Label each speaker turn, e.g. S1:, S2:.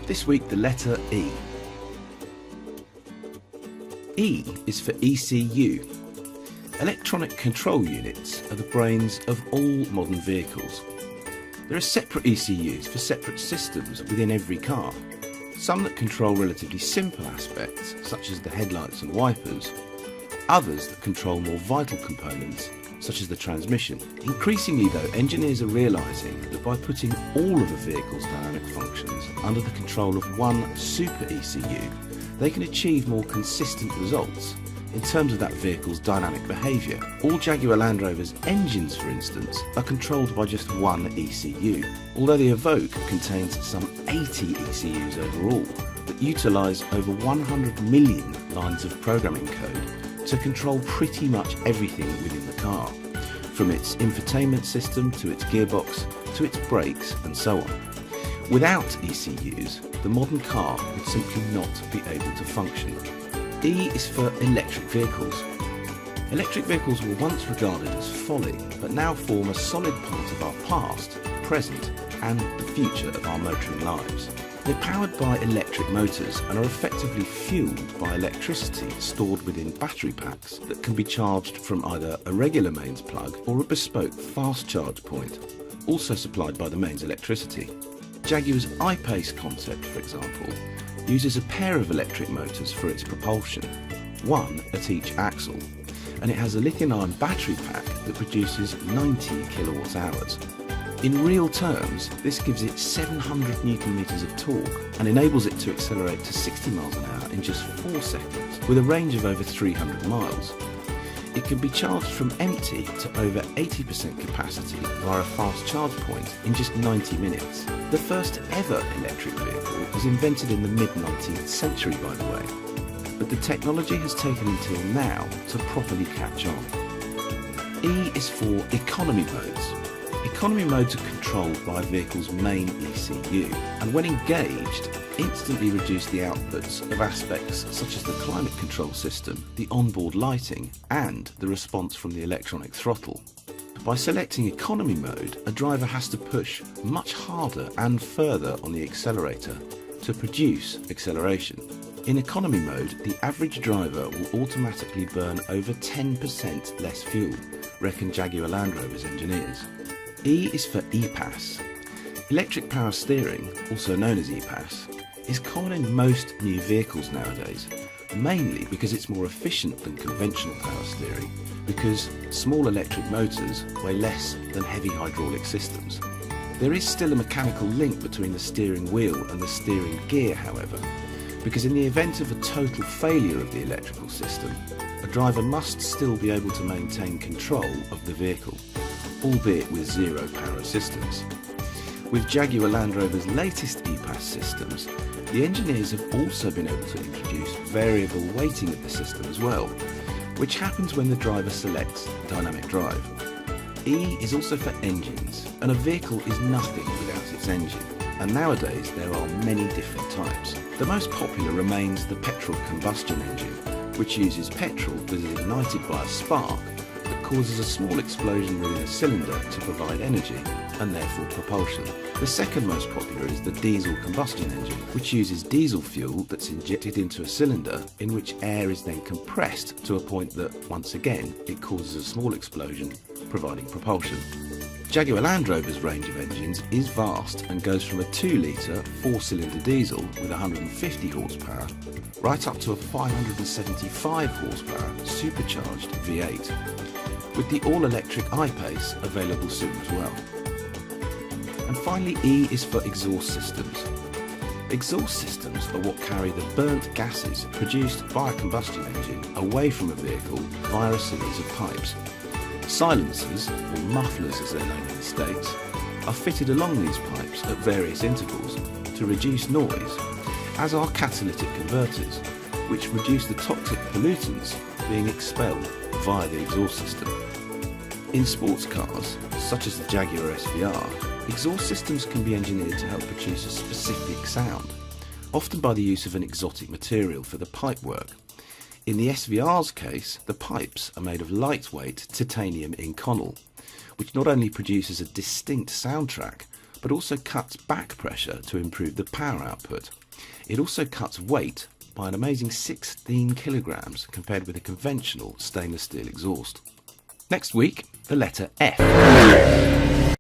S1: This week, the letter E. E is for ECU. Electronic control units are the brains of all modern vehicles. There are separate ECUs for separate systems within every car. Some that control relatively simple aspects, such as the headlights and wipers. Others that control more vital components, such as the transmission. Increasingly though, engineers are realising that by putting all of a vehicle's dynamic functions under the control of one super ECU, they can achieve more consistent results in terms of that vehicle's dynamic behaviour. All Jaguar Land Rover's engines, for instance, are controlled by just one ECU, although the Evoque contains some 80 ECUs overall that utilise over 100 million lines of programming code to control pretty much everything within the car, from its infotainment system to its gearbox to its brakes and so on. Without ECUs, the modern car would simply not be able to function. E is for electric vehicles. Electric vehicles were once regarded as folly, but now form a solid part of our past, present, and the future of our motoring lives. They're powered by electric motors and are effectively fueled by electricity stored within battery packs that can be charged from either a regular mains plug or a bespoke fast charge point, also supplied by the mains electricity. Jaguar's I-Pace concept, for example, uses a pair of electric motors for its propulsion, one at each axle, and it has a lithium-ion battery pack that produces 90 kilowatt hours. In real terms, this gives it 700 newton meters of torque and enables it to accelerate to 60 miles an hour in just 4 seconds with a range of over 300 miles. It can be charged from empty to over 80% capacity via a fast charge point in just 90 minutes. The first ever electric vehicle was invented in the mid-19th century, by the way, but the technology has taken until now to properly catch on. E is for economy modes. Economy modes are controlled by a vehicle's main ECU, and when engaged, instantly reduce the outputs of aspects such as the climate control system, the onboard lighting, and the response from the electronic throttle. By selecting economy mode, a driver has to push much harder and further on the accelerator to produce acceleration. In economy mode, the average driver will automatically burn over 10% less fuel, reckon Jaguar Land Rover's engineers. E is for EPAS. Electric power steering, also known as EPAS, is common in most new vehicles nowadays, mainly because it's more efficient than conventional power steering, because small electric motors weigh less than heavy hydraulic systems. There is still a mechanical link between the steering wheel and the steering gear, however, because in the event of a total failure of the electrical system, a driver must still be able to maintain control of the vehicle, albeit with zero power assistance. With Jaguar Land Rover's latest EPAS systems, the engineers have also been able to introduce variable weighting of the system as well, which happens when the driver selects dynamic drive. E is also for engines, and a vehicle is nothing without its engine, and nowadays there are many different types. The most popular remains the petrol combustion engine, which uses petrol that is ignited by a spark that causes a small explosion within a cylinder to provide energy, and therefore propulsion. The second most popular is the diesel combustion engine, which uses diesel fuel that's injected into a cylinder in which air is then compressed to a point that, once again, it causes a small explosion, providing propulsion. Jaguar Land Rover's range of engines is vast and goes from a 2-litre 4-cylinder diesel with 150 horsepower right up to a 575 horsepower supercharged V8, with the all-electric I-Pace available soon as well. And finally, E is for exhaust systems. Exhaust systems are what carry the burnt gases produced by a combustion engine away from a vehicle via a series of pipes. Silencers, or mufflers as they're known in the States, are fitted along these pipes at various intervals to reduce noise, as are catalytic converters, which reduce the toxic pollutants being expelled via the exhaust system. In sports cars, such as the Jaguar SVR, exhaust systems can be engineered to help produce a specific sound, often by the use of an exotic material for the pipework. In the SVR's case, the pipes are made of lightweight titanium Inconel, which not only produces a distinct soundtrack, but also cuts back pressure to improve the power output. It also cuts weight by an amazing 16 kilograms compared with a conventional stainless steel exhaust. Next week, the letter F.